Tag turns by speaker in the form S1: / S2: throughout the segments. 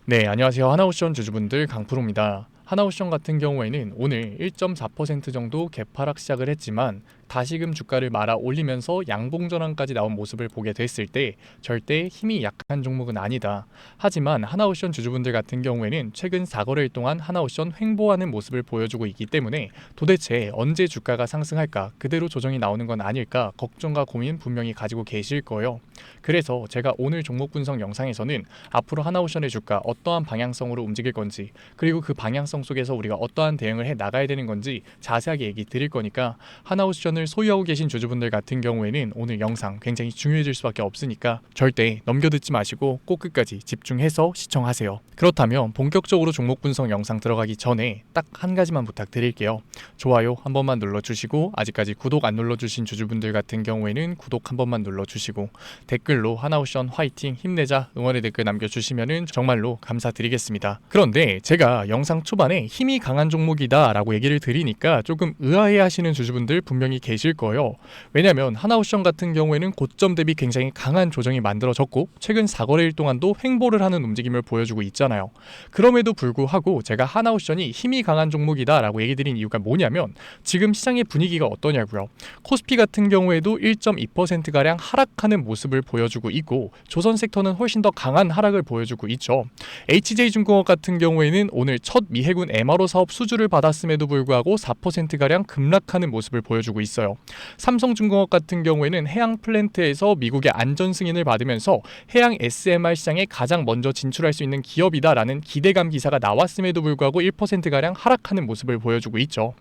S1: 네, 안녕하세요. 하나옵션 주주분들 강프로입니다. 하나옵션 같은 경우에는 오늘 1.4% 정도 개파락 시작을 했지만 다시금 주가를 말아 올리면서 양봉 전환까지 나온 모습을 보게 됐을 때 절대 힘이 약한 종목은 아니다. 하지만 하나옵션 주주분들 같은 경우에는 최근 4거래일 동안 하나옵션 횡보하는 모습을 보여주고 있기 때문에 도대체 언제 주가가 상승할까, 그대로 조정이 나오는 건 아닐까 걱정과 고민 분명히 가지고 계실 거예요. 그래서 제가 오늘 종목 분석 영상에서는 앞으로 하나옵션의 주가 어떠한 방향성으로 움직일 건지, 그리고 그 방향성 속에서 우리가 어떠한 대응을 해 나가야 되는 건지 자세하게 얘기 드릴 거니까 하나옵션을 소유하고 계신 주주분들 같은 경우에는 오늘 영상 굉장히 중요해질 수밖에 없으니까 절대 넘겨듣지 마시고 꼭 끝까지 집중해서 시청하세요. 그렇다면 본격적으로 종목 분석 영상 들어가기 전에 딱 한 가지만 부탁드릴게요. 좋아요 한 번만 눌러주시고, 아직까지 구독 안 눌러주신 주주분들 같은 경우에는 구독 한 번만 눌러주시고, 댓글로 하나옵션 화이팅 힘내자 응원의 댓글 남겨주시면 정말로 감사드리겠습니다. 그런데 제가 영상 초반에 힘이 강한 종목이다 라고 얘기를 드리니까 조금 의아해 하시는 주주분들 분명히 계실 거예요. 왜냐면 하나옵션 같은 경우에는 고점 대비 굉장히 강한 조정이 만들어졌고 최근 4거래일 동안도 횡보를 하는 움직임을 보여주고 있잖아요. 그럼에도 불구하고 제가 하나옵션이 힘이 강한 종목이다 라고 얘기 드린 이유가 뭐냐면, 지금 시장의 분위기가 어떠냐고요. 코스피 같은 경우에도 1.2%가량 하락하는 모습을 보여주고 있고 조선 섹터는 훨씬 더 강한 하락을 보여주고 있죠. HJ중공업 같은 경우에는 오늘 첫 미해군 MRO 사업 수주를 받았음에도 불구하고 4%가량 급락하는 모습을 보여주고 있어요. 삼성중공업 같은 경우에는 해양 플랜트에서 미국의 안전 승인을 받으면서 해양 SMR 시장에 가장 먼저 진출할 수 있는 기업이다라는 기대감 기사가 나왔음에도 불구하고 1%가량 하락하는 모습을 보여주고 있죠.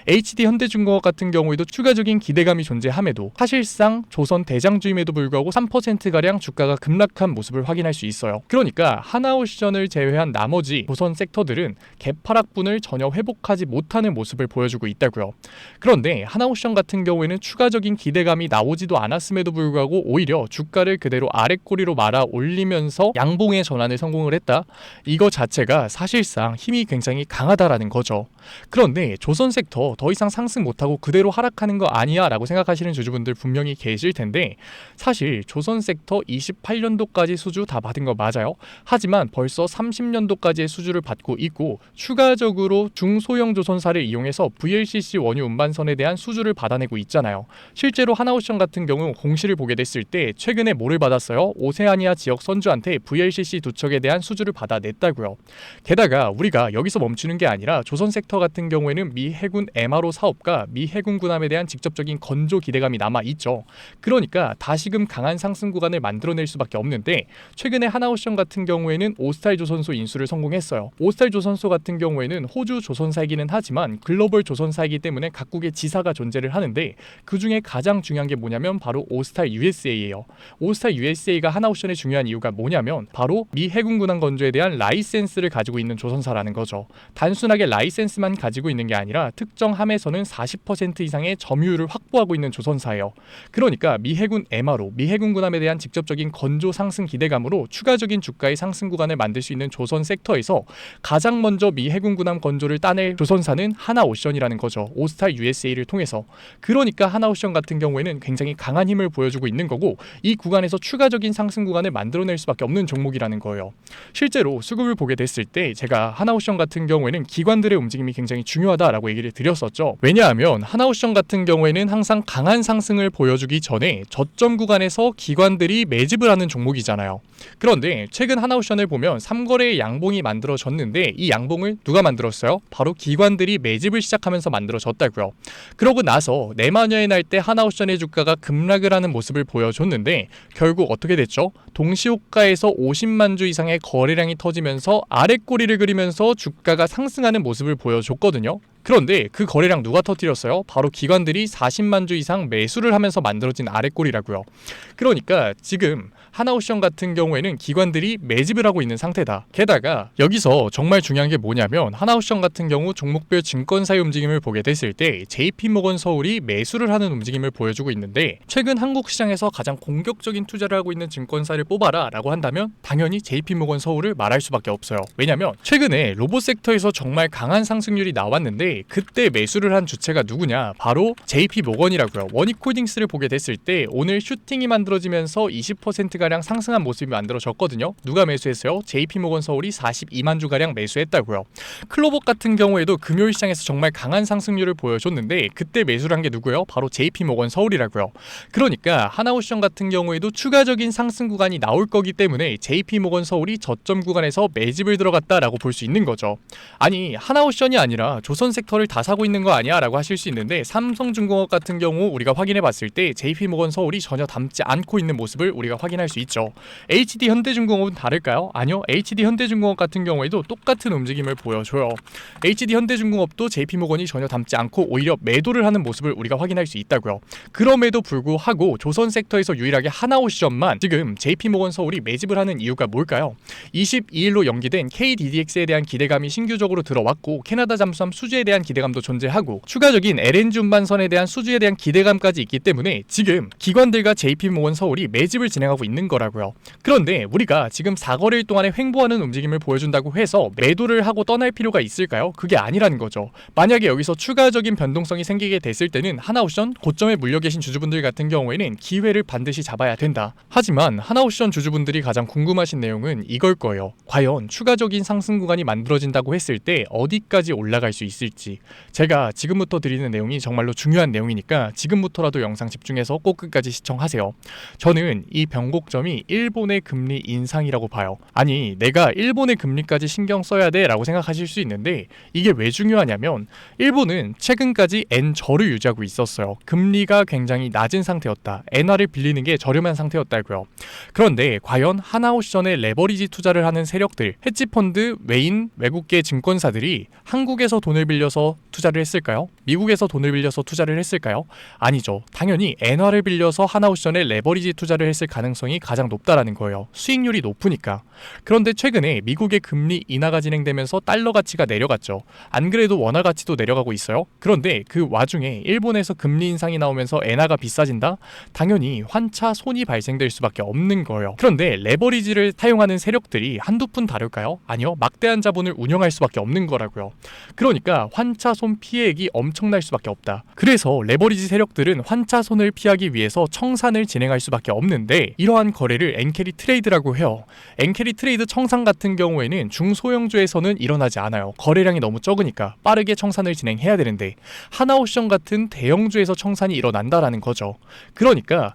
S1: HD 현대중공업 같은 경우에도 추가적인 기대감이 존재함에도 사실상 조선 대장주임에도 불구하고 3%가량 주가가 급락한 모습을 확인할 수 있어요. 그러니까 하나옵션을 제외한 나머지 조선 섹터들은 개파락분을 전혀 회복하지 못하는 모습을 보여주고 있다고요. 그런데 하나옵션 같은 경우에는 추가적인 기대감이 나오지도 않았음에도 불구하고 오히려 주가를 그대로 아랫꼬리로 말아 올리면서 양봉의 전환에 성공을 했다. 이거 자체가 사실상 힘이 굉장히 강하다라는 거죠. 그런데 조선 섹터 더 이상 상승 못하고 그대로 하락하는 거 아니야 라고 생각하시는 주주분들 분명히 계실 텐데, 사실 조선 섹터 28년도까지 수주 다 받은 거 맞아요. 하지만 벌써 30년도까지의 수주를 받고 있고 추가적으로 중소형 조선사를 이용해서 VLCC 원유 운반선에 대한 수주를 받아내고 있잖아요. 실제로 하나옵션 같은 경우 공시를 보게 됐을 때 최근에 뭐를 받았어요? 오세아니아 지역 선주한테 VLCC 두 척에 대한 수주를 받아냈다고요. 게다가 우리가 여기서 멈추는 게 아니라 조선 섹터 같은 경우에는 미 해군 MRO 사업과 미 해군 군함에 대한 직접적인 건조 기대감이 남아 있죠. 그러니까 다시금 강한 상승 구간을 만들어낼 수밖에 없는데, 최근에 하나옵션 같은 경우에는 오스탈 조선소 인수를 성공했어요. 오스탈 조선소 같은 경우에는 호주 조선사이기는 하지만 글로벌 조선사이기 때문에 각국의 지사가 존재를 하는데, 그 중에 가장 중요한 게 뭐냐면 바로 오스탈 USA예요. 오스탈 USA가 하나옵션의 중요한 이유가 뭐냐면 바로 미 해군 군함 건조에 대한 라이센스를 가지고 있는 조선사라는 거죠. 단순하게 라이센스만 가지고 있는 게 아니라 특정 함에서는 40% 이상의 점유율을 확보하고 있는 조선사예요. 그러니까 미 해군 MRO, 미 해군 군함에 대한 직접적인 건조 상승 기대감으로 추가적인 주가의 상승 구간을 만들 수 있는 조선 섹터에서 가장 먼저 미 해군 군함 건조를 따낼 조선사는 하나옵션이라는 거죠. 오스탈 USA를 통해서. 그러니까 하나옵션 같은 경우에는 굉장히 강한 힘을 보여주고 있는 거고, 이 구간에서 추가적인 상승 구간을 만들어낼 수밖에 없는 종목이라는 거예요. 실제로 수급을 보게 됐을 때 제가 하나옵션 같은 경우에는 기관들의 움직임이 굉장히 중요하다라고 얘기를 드렸었죠. 왜냐하면 하나옵션 같은 경우에는 항상 강한 상승을 보여주기 전에 저점 구간에서 기관들이 매집을 하는 종목이잖아요. 그런데 최근 하나옵션을 보면 3거래의 양봉이 만들어졌는데 이 양봉을 누가 만들었어요? 바로 기관들이 매집을 시작하면서 만들어졌다고요. 그러고 나서 내마녀에 날 때 하나옵션의 주가가 급락을 하는 모습을 보여줬는데 결국 어떻게 됐죠? 동시호가에서 50만 주 이상의 거래량이 터지면서 아랫꼬리를 그리면서 주가가 상승하는 모습을 보여줬거든요. 그런데 그 거래량 누가 터뜨렸어요? 바로 기관들이 40만 주 이상 매수를 하면서 만들어진 아랫골이라고요. 그러니까 지금 하나옵션 같은 경우에는 기관들이 매집을 하고 있는 상태다. 게다가 여기서 정말 중요한 게 뭐냐면, 하나옵션 같은 경우 종목별 증권사의 움직임을 보게 됐을 때 JP모건 서울이 매수를 하는 움직임을 보여주고 있는데, 최근 한국 시장에서 가장 공격적인 투자를 하고 있는 증권사를 뽑아라 라고 한다면 당연히 JP모건 서울을 말할 수밖에 없어요. 왜냐면 최근에 로봇 섹터에서 정말 강한 상승률이 나왔는데 있는데 그때 매수를 한 주체가 누구냐? 바로 JP모건이라고요. 원익홀딩스를 보게 됐을 때 오늘 슈팅이 만들어지면서 20%가량 상승한 모습이 만들어졌거든요. 누가 매수했어요? JP모건 서울이 42만 주가량 매수했다고요. 클로버 같은 경우에도 금요일 시장에서 정말 강한 상승률을 보여줬는데 그때 매수를 한 게 누구예요? 바로 JP모건 서울이라고요. 그러니까 하나오션 같은 경우에도 추가적인 상승 구간이 나올 거기 때문에 JP모건 서울이 저점 구간에서 매집을 들어갔다라고 볼 수 있는 거죠. 아니 하나오션이 아니라 조선 섹터를 다 사고 있는 거 아니야? 라고 하실 수 있는데 삼성중공업 같은 경우 우리가 확인해 봤을 때 JP모건 서울이 전혀 담지 않고 있는 모습을 우리가 확인할 수 있죠. HD 현대중공업은 다를까요? 아니요. HD 현대중공업 같은 경우에도 똑같은 움직임을 보여줘요. HD 현대중공업도 JP모건이 전혀 담지 않고 오히려 매도를 하는 모습을 우리가 확인할 수 있다고요. 그럼에도 불구하고 조선 섹터에서 유일하게 하나오션만 지금 JP모건 서울이 매집을 하는 이유가 뭘까요? 22일로 연기된 KDDX에 대한 기대감이 신규적으로 들어왔고 캐나다 잠수함 수주에 대한 기대감도 존재하고 추가적인 LNG 운반선에 대한 수주에 대한 기대감까지 있기 때문에 지금 기관들과 JP모건 서울이 매집을 진행하고 있는 거라고요. 그런데 우리가 지금 4거래일 동안에 횡보하는 움직임을 보여준다고 해서 매도를 하고 떠날 필요가 있을까요? 그게 아니라는 거죠. 만약에 여기서 추가적인 변동성이 생기게 됐을 때는 하나오션 고점에 물려 계신 주주분들 같은 경우에는 기회를 반드시 잡아야 된다. 하지만 하나오션 주주분들이 가장 궁금하신 내용은 이걸 거예요. 과연 추가적인 상승 구간이 만들어진다고 했을 때 어디까지 올라갈 수 있을지. 제가 지금부터 드리는 내용이 정말로 중요한 내용이니까 지금부터라도 영상 집중해서 꼭 끝까지 시청하세요. 저는 이 변곡점이 일본의 금리 인상이라고 봐요. 아니 내가 일본의 금리까지 신경 써야 돼 라고 생각하실 수 있는데 이게 왜 중요하냐면 일본은 최근까지 엔저를 유지하고 있었어요. 금리가 굉장히 낮은 상태였다. 엔화를 빌리는 게 저렴한 상태였다고요. 그런데 과연 하나오션에 레버리지 투자를 하는 세력들, 헤지펀드, 외인, 외국계 증권사들이 한국에서 돈을 빌려서 투자를 했을까요? 미국에서 돈을 빌려서 투자를 했을까요? 아니죠. 당연히 엔화를 빌려서 하나오션에 레버리지 투자를 했을 가능성이 가장 높다라는 거예요. 수익률이 높으니까. 그런데 최근에 미국의 금리 인하가 진행되면서 달러 가치가 내려갔죠. 안 그래도 원화 가치도 내려가고 있어요. 그런데 그 와중에 일본에서 금리 인상이 나오면서 엔화가 비싸진다? 당연히 환차 손이 발생될 수밖에 없는 거예요. 그런데 레버리지를 사용하는 세력들이 한두 푼 다를까요? 아니요. 막대한 자본을 운영할 수밖에 없는 거라고요. 그러니까 환차손 피해액이 엄청날 수밖에 없다. 그래서 레버리지 세력들은 환차손을 피하기 위해서 청산을 진행할 수밖에 없는데 이러한 거래를 엔캐리 트레이드라고 해요. 엔캐리 트레이드 청산 같은 경우에는 중소형주에서는 일어나지 않아요. 거래량이 너무 적으니까 빠르게 청산을 진행해야 되는데 하나오션 같은 대형주에서 청산이 일어난다라는 거죠. 그러니까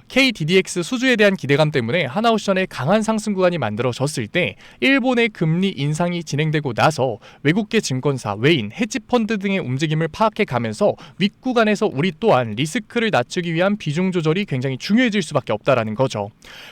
S1: KDDX 수주에 대한 기대감 때문에 하나오션의 강한 상승 구간이 만들어졌을 때 일본의 금리 인상이 진행되고 나서 외국계 증권사, 외인, 헤지펀드 등의 움직임을 파악해 가면서 윗구간에서 우리 또한 리스크를 낮추기 위한 비중 조절이 굉장히 중요해질 수밖에 없다라는 거죠.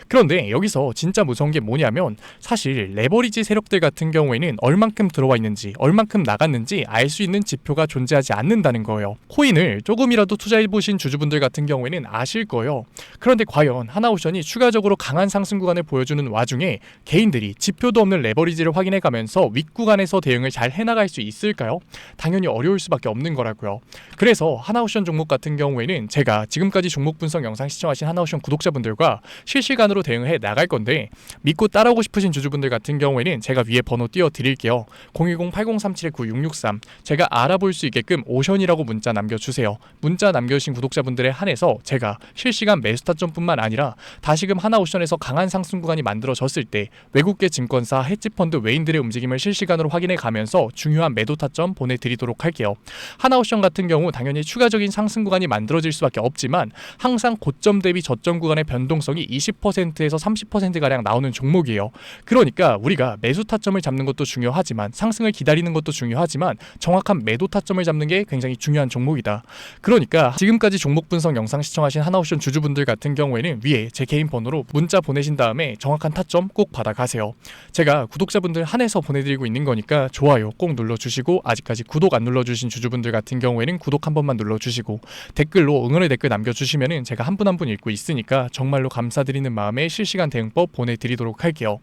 S1: 그런데 여기서 진짜 무서운 게 뭐냐면 사실 레버리지 세력들 같은 경우에는 얼만큼 들어와 있는지 얼만큼 나갔는지 알 수 있는 지표가 존재하지 않는다는 거예요. 코인을 조금이라도 투자해보신 주주분들 같은 경우에는 아실 거예요. 그런데 과연 하나오션이 추가적으로 강한 상승 구간을 보여주는 와중에 개인들이 지표도 없는 레버리지를 확인해가면서 윗구간에서 대응을 잘 해나갈 수 있을까요? 당연히 어려울 수밖에 없는 거라고요. 그래서 하나오션 종목 같은 경우에는 제가 지금까지 종목 분석 영상 시청하신 하나오션 구독자분들과 실시간으로 대응해 나갈 건데 믿고 따라오고 싶으신 주주분들 같은 경우에는 제가 위에 번호 띄워드릴게요. 010-8037-9663 제가 알아볼 수 있게끔 오션이라고 문자 남겨주세요. 문자 남겨주신 구독자분들에 한해서 제가 실시간 매수 타점뿐만 아니라 다시금 하나오션에서 강한 상승 구간이 만들어졌을 때 외국계 증권사, 헤지펀드, 외인들의 움직임을 실시간으로 확인해 가면서 중요한 매도 타점 보내드리도록 할게요. 하나오션 같은 경우 당연히 추가적인 상승 구간이 만들어질 수밖에 없지만 항상 고점 대비 저점 구간의 변동성이 20%에서 30%가량 나오는 종목이에요. 그러니까 우리가 매수 타점을 잡는 것도 중요하지만 상승을 기다리는 것도 중요하지만 정확한 매도 타점을 잡는 게 굉장히 중요한 종목이다. 그러니까 지금까지 종목 분석 영상 시청하신 하나오션 주주분들 같은 경우에는 위에 제 개인 번호로 문자 보내신 다음에 정확한 타점 꼭 받아가세요. 제가 구독자분들 한해서 보내드리고 있는 거니까 좋아요 꼭 눌러주시고 아직까지 구독 안 눌러주신 주주분들 분들 같은 경우에는 구독 한 번만 눌러주시고 댓글로 응원의 댓글 남겨주시면은 제가 한 분 한 분 읽고 있으니까 정말로 감사드리는 마음에 실시간 대응법 보내드리도록 할게요.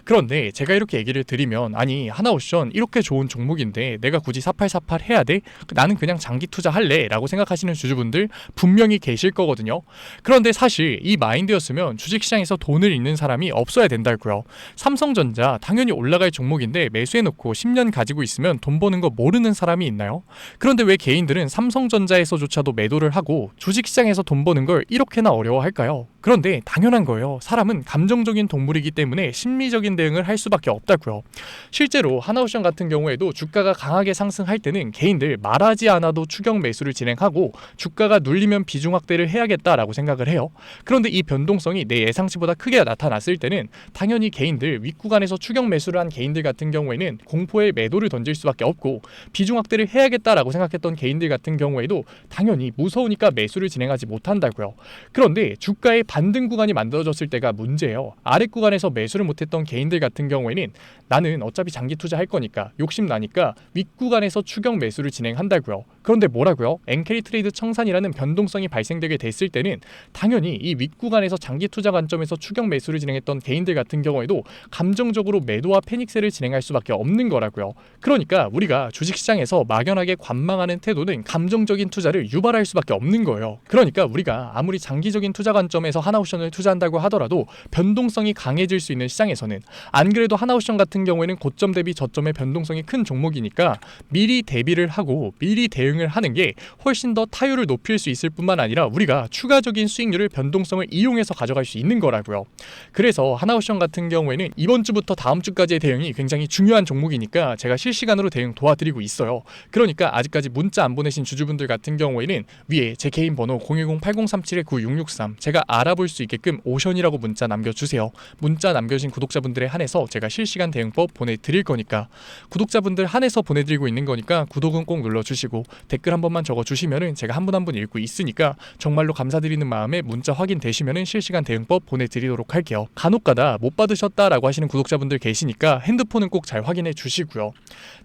S1: 그런데 제가 이렇게 얘기를 드리면 아니 하나옵션 이렇게 좋은 종목인데 내가 굳이 4848 해야 돼? 나는 그냥 장기 투자할래 라고 생각하시는 주주분들 분명히 계실 거거든요. 그런데 사실 이 마인드였으면 주식시장에서 돈을 잃는 사람이 없어야 된다고요. 삼성전자 당연히 올라갈 종목인데 매수해놓고 10년 가지고 있으면 돈 버는 거 모르는 사람이 있나요? 그런데 왜 개인들은 삼성전자에서조차도 매도를 하고 주식시장에서 돈 버는 걸 이렇게나 어려워할까요? 그런데 당연한 거예요. 사람은 감정적인 동물이기 때문에 심리적인 대응을 할 수밖에 없다고요. 실제로 하나옵션 같은 경우에도 주가가 강하게 상승할 때는 개인들 말하지 않아도 추격 매수를 진행하고 주가가 눌리면 비중 확대를 해야겠다라고 생각을 해요. 그런데 이 변동성이 내 예상치보다 크게 나타났을 때는 당연히 개인들 윗구간에서 추격 매수를 한 개인들 같은 경우에는 공포에 매도를 던질 수밖에 없고 비중 확대를 해야겠다라고 생각했던 개인들 같은 경우에도 당연히 무서우니까 매수를 진행하지 못한다고요. 그런데 주가의 반등 구간이 만들어졌을 때가 문제예요. 아래 구간에서 매수를 못했던 개인들 같은 경우에는 나는 어차피 장기 투자할 거니까 욕심 나니까 윗구간에서 추격 매수를 진행한다고요. 그런데 뭐라고요? 엔캐리 트레이드 청산이라는 변동성이 발생되게 됐을 때는 당연히 이 윗구간에서 장기 투자 관점에서 추격 매수를 진행했던 개인들 같은 경우에도 감정적으로 매도와 패닉세를 진행할 수밖에 없는 거라고요. 그러니까 우리가 주식시장에서 막연하게 관망하는 태도는 감정적인 투자를 유발할 수밖에 없는 거예요. 그러니까 우리가 아무리 장기적인 투자 관점에서 하나옵션을 투자한다고 하더라도 변동성이 강해질 수 있는 시장에서는 안 그래도 하나옵션 같은 경우에는 고점 대비 저점의 변동성이 큰 종목이니까 미리 대비를 하고 미리 대응을 하는 게 훨씬 더 타율을 높일 수 있을 뿐만 아니라 우리가 추가적인 수익률을 변동성을 이용해서 가져갈 수 있는 거라고요. 그래서 하나옵션 같은 경우에는 이번 주부터 다음 주까지의 대응이 굉장히 중요한 종목이니까 제가 실시간으로 대응 도와드리고 있어요. 그러니까 아직까지 문자 안 보내신 주주분들 같은 경우에는 위에 제 개인 번호 010-8037-9663 제가 알아볼 수 있게끔 오션이라고 문자 남겨주세요. 문자 남겨주신 구독자분들에 한해서 제가 실시간 대응법 보내드릴 거니까 구독자분들 한해서 보내드리고 있는 거니까 구독은 꼭 눌러주시고 댓글 한 번만 적어주시면은 제가 한 분 한 분 읽고 있으니까 정말로 감사드리는 마음에 문자 확인되시면은 실시간 대응법 보내드리도록 할게요. 간혹가다 못 받으셨다라고 하시는 구독자분들 계시니까 핸드폰은 꼭 잘 확인해 주시고요.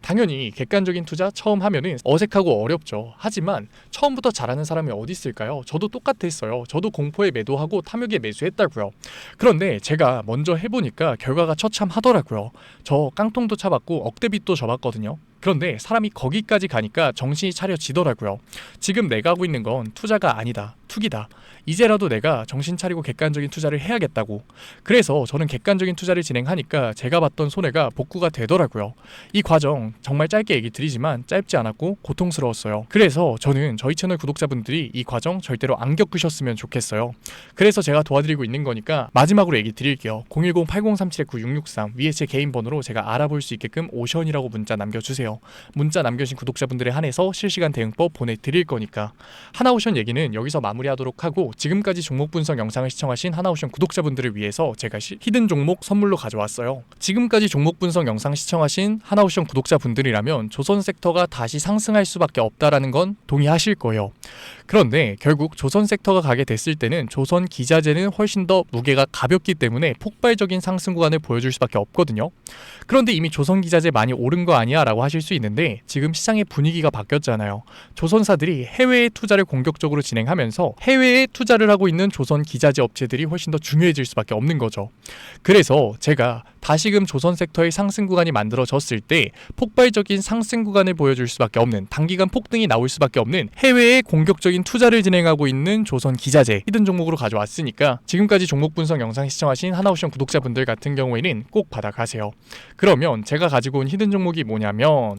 S1: 당연히 객관적인 투자 처음 하면은 어색하고 어렵죠. 하지만 처음부터 잘하는 사람이 어디 있을까요? 저도 똑같았어요. 저도 공포에 매도하고 탐욕에 매수했다고요. 그런데 제가 먼저 해보니까 결과가 처참하더라고요. 저 깡통도 차봤고 억대빚도 져봤거든요. 그런데 사람이 거기까지 가니까 정신이 차려지더라고요. 지금 내가 하고 있는 건 투자가 아니다. 투기다. 이제라도 내가 정신 차리고 객관적인 투자를 해야겠다고. 그래서 저는 객관적인 투자를 진행하니까 제가 봤던 손해가 복구가 되더라고요. 이 과정 정말 짧게 얘기 드리지만 짧지 않았고 고통스러웠어요. 그래서 저는 저희 채널 구독자분들이 이 과정 절대로 안 겪으셨으면 좋겠어요. 그래서 제가 도와드리고 있는 거니까 마지막으로 얘기 드릴게요. 010-8037-9663 위에 제 개인 번호로 제가 알아볼 수 있게끔 오션이라고 문자 남겨주세요. 문자 남겨주신 구독자분들에 한해서 실시간 대응법 보내드릴 거니까. 하나옵션 얘기는 여기서 마무리하도록 하고 지금까지 종목 분석 영상을 시청하신 하나옵션 구독자분들을 위해서 제가 히든 종목 선물로 가져왔어요. 지금까지 종목 분석 영상 시청하신 하나옵션 구독자분들이라면 조선 섹터가 다시 상승할 수밖에 없다라는 건 동의하실 거예요. 그런데 결국 조선 섹터가 가게 됐을 때는 조선 기자재는 훨씬 더 무게가 가볍기 때문에 폭발적인 상승 구간을 보여줄 수밖에 없거든요. 그런데 이미 조선 기자재 많이 오른 거 아니야 라고 하실 수 있는데 지금 시장의 분위기가 바뀌었잖아요. 조선사들이 해외에 투자를 공격적으로 진행하면서 해외에 투자를 하고 있는 조선 기자재 업체들이 훨씬 더 중요해질 수밖에 없는 거죠. 그래서 제가 다시금 조선 섹터의 상승 구간이 만들어졌을 때 폭발적인 상승 구간을 보여줄 수밖에 없는 단기간 폭등이 나올 수밖에 없는 해외에 공격적인 투자를 진행하고 있는 조선 기자재 히든 종목으로 가져왔으니까 지금까지 종목 분석 영상 시청하신 하나옵션 구독자분들 같은 경우에는 꼭 받아가세요. 그러면 제가 가지고 온 히든 종목이 뭐냐면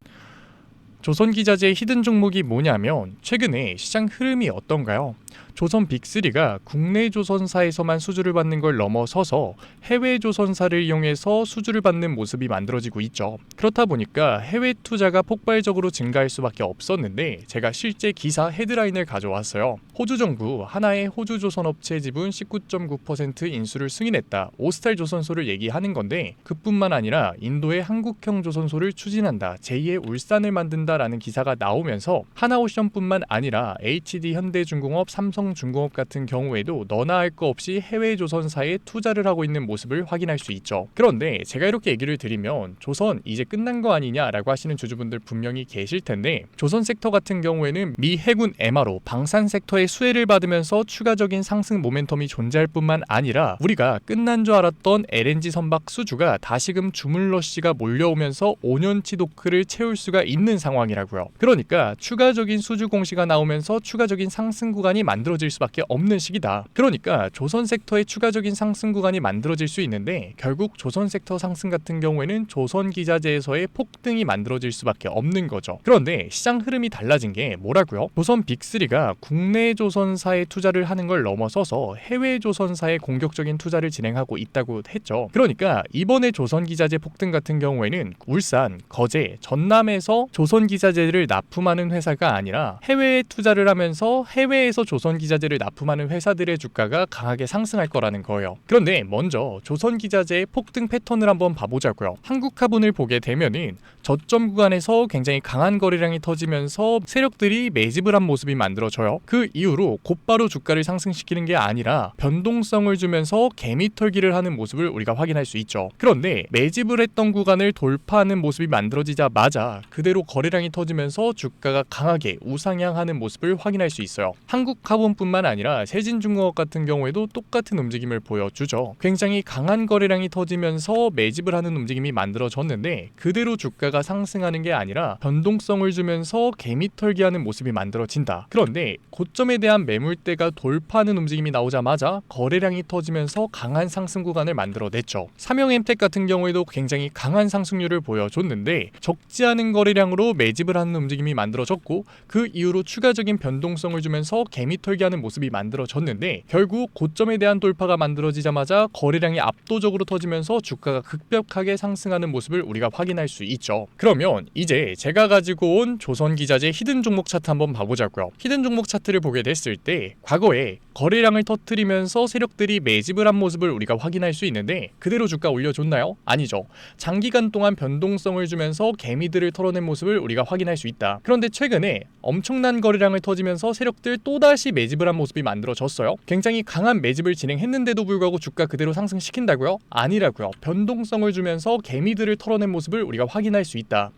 S1: 조선 기자재의 히든 종목이 뭐냐면 최근에 시장 흐름이 어떤가요? 조선 빅3가 국내 조선사에서만 수주를 받는 걸 넘어서서 해외 조선사를 이용해서 수주를 받는 모습이 만들어지고 있죠. 그렇다 보니까 해외 투자가 폭발적으로 증가할 수밖에 없었는데 제가 실제 기사 헤드라인을 가져왔어요. 호주 정부 하나의 호주 조선업체 지분 19.9% 인수를 승인했다. 오스탈 조선소를 얘기하는 건데 그뿐만 아니라 인도의 한국형 조선소를 추진한다. 제2의 울산을 만든다라는 기사가 나오면서 하나옵션뿐만 아니라 HD 현대중공업, 삼성중공업 같은 경우에도 너나 할 거 없이 해외 조선사에 투자를 하고 있는 모습을 확인할 수 있죠. 그런데 제가 이렇게 얘기를 드리면 조선 이제 끝난 거 아니냐라고 하시는 주주분들 분명히 계실 텐데, 조선 섹터 같은 경우에는 미 해군 MRO 방산 섹터의 수혜를 받으면서 추가적인 상승 모멘텀이 존재할 뿐만 아니라 우리가 끝난 줄 알았던 LNG 선박 수주가 다시금 주물러시가 몰려오면서 5년치 도크를 채울 수가 있는 상황이라고요. 그러니까 추가적인 수주 공시가 나오면서 추가적인 상승 구간이 만들어질 수밖에 없는 시기다. 그러니까 조선 섹터의 추가적인 상승 구간이 만들어질 수 있는데, 결국 조선 섹터 상승 같은 경우에는 조선 기자재에서의 폭등이 만들어질 수밖에 없는 거죠. 그런데 시장 흐름이 달라진 게 뭐라고요? 조선 빅3가 국내 조선사에 투자를 하는 걸 넘어서서 해외 조선사에 공격적인 투자를 진행하고 있다고 했죠. 그러니까 이번에 조선 기자재 폭등 같은 경우에는 울산, 거제, 전남에서 조선 기자재를 납품하는 회사가 아니라 해외에 투자를 하면서 해외에서 조선 기자재를 납품하는 회사들의 주가가 강하게 상승할 거라는 거예요. 그런데 먼저 조선 기자재의 폭등 패턴을 한번 봐보자고요. 한국화분을 보게 되면은 저점 구간에서 굉장히 강한 거래량이 터지면서 세력들이 매집을 한 모습이 만들어져요. 그 이후로 곧바로 주가를 상승시키는 게 아니라 변동성을 주면서 개미털기를 하는 모습을 우리가 확인할 수 있죠. 그런데 매집을 했던 구간을 돌파하는 모습이 만들어지자마자 그대로 거래량이 터지면서 주가가 강하게 우상향하는 모습을 확인할 수 있어요. 한국화분뿐만 아니라 세진중공업 같은 경우에도 똑같은 움직임을 보여주죠. 굉장히 강한 거래량이 터지면서 매집을 하는 움직임이 만들어졌는데 그대로 주가가 상승하는 게 아니라 변동성을 주면서 개미털기하는 모습이 만들어진다. 그런데 고점에 대한 매물대가 돌파하는 움직임이 나오자마자 거래량이 터지면서 강한 상승 구간을 만들어냈죠. 삼성엠텍 같은 경우에도 굉장히 강한 상승률을 보여줬는데 적지 않은 거래량으로 매집을 하는 움직임이 만들어졌고, 그 이후로 추가적인 변동성을 주면서 개미털기하는 모습이 만들어졌는데 결국 고점에 대한 돌파가 만들어지자마자 거래량이 압도적으로 터지면서 주가가 급격하게 상승하는 모습을 우리가 확인할 수 있죠. 그러면 이제 제가 가지고 온 조선기자재 히든 종목 차트 한번 봐보자고요. 히든 종목 차트를 보게 됐을 때 과거에 거래량을 터뜨리면서 세력들이 매집을 한 모습을 우리가 확인할 수 있는데 그대로 주가 올려줬나요? 아니죠. 장기간 동안 변동성을 주면서 개미들을 털어낸 모습을 우리가 확인할 수 있다. 그런데 최근에 엄청난 거래량을 터지면서 세력들 또다시 매집을 한 모습이 만들어졌어요. 굉장히 강한 매집을 진행했는데도 불구하고 주가 그대로 상승시킨다고요? 아니라고요. 변동성을 주면서 개미들을 털어낸 모습을 우리가 확인할 수 있다.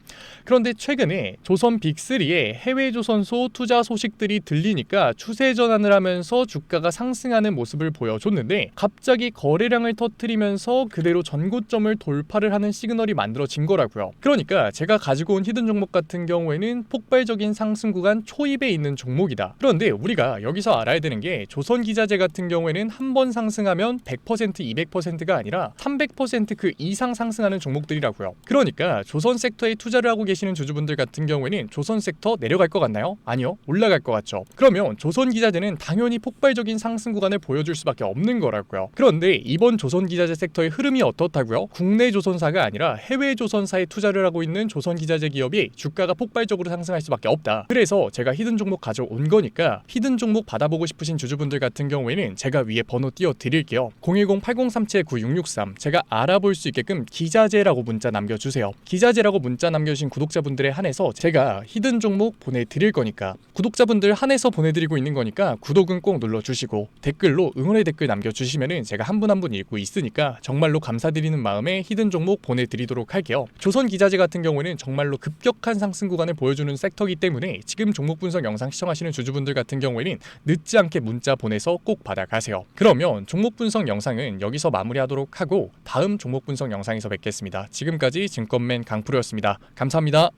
S1: 그런데 최근에 조선 빅3의 해외 조선소 투자 소식들이 들리니까 추세 전환을 하면서 주가가 상승하는 모습을 보여줬는데 갑자기 거래량을 터뜨리면서 그대로 전고점을 돌파를 하는 시그널이 만들어진 거라고요. 그러니까 제가 가지고 온 히든 종목 같은 경우에는 폭발적인 상승 구간 초입에 있는 종목이다. 그런데 우리가 여기서 알아야 되는 게 조선 기자재 같은 경우에는 한 번 상승하면 100%, 200%가 아니라 300% 그 이상 상승하는 종목들이라고요. 그러니까 조선 섹터에 투자를 하고 계시는 주주분들 같은 경우에는 조선 섹터 내려갈 것 같나요? 아니요. 올라갈 것 같죠. 그러면 조선 기자재는 당연히 폭발적인 상승 구간을 보여줄 수밖에 없는 거라고요. 그런데 이번 조선 기자재 섹터의 흐름이 어떻다고요? 국내 조선사가 아니라 해외 조선사에 투자를 하고 있는 조선 기자재 기업이 주가가 폭발적으로 상승할 수밖에 없다. 그래서 제가 히든 종목 가져온 거니까 히든 종목 받아보고 싶으신 주주분들 같은 경우에는 제가 위에 번호 띄워 드릴게요. 010-8037-9663 제가 알아볼 수 있게끔 기자재라고 문자 남겨주세요. 기자재라고 문자 남겨주신 구독자분들에 한해서 제가 히든 종목 보내드릴 거니까, 구독자분들 한해서 보내드리고 있는 거니까 구독은 꼭 눌러주시고 댓글로 응원의 댓글 남겨주시면은 제가 한 분 한 분 읽고 있으니까 정말로 감사드리는 마음에 히든 종목 보내드리도록 할게요. 조선 기자재 같은 경우에는 정말로 급격한 상승 구간을 보여주는 섹터이기 때문에 지금 종목 분석 영상 시청하시는 주주분들 같은 경우에는 늦지 않게 문자 보내서 꼭 받아가세요. 그러면 종목 분석 영상은 여기서 마무리하도록 하고 다음 종목 분석 영상에서 뵙겠습니다. 지금까지 증권맨 강프로였습니다. 감사합니다.